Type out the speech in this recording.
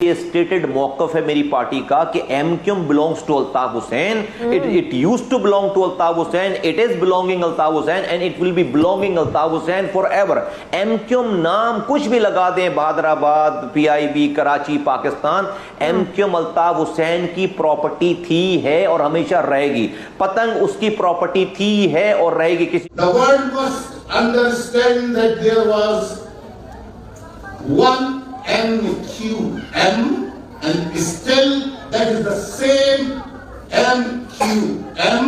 ये स्टेटेड मौकफ है मेरी पार्टी का कि MQM belongs to Altaf Hussain, it used to belong to Altaf Hussain, it is belonging Altaf Hussain and it will be belonging Altaf Hussain forever. MQM नाम कुछ भी लगा दें, बहादराबाद, पीआईबी, कराची, पाकिस्तान, एमक्यूएम अल्ताफ हुसैन की प्रॉपर्टी थी, है और हमेशा रहेगी। पतंग उसकी प्रॉपर्टी थी, है और रहेगी। किसी The world must understand that there was one MQM and still that is the same MQM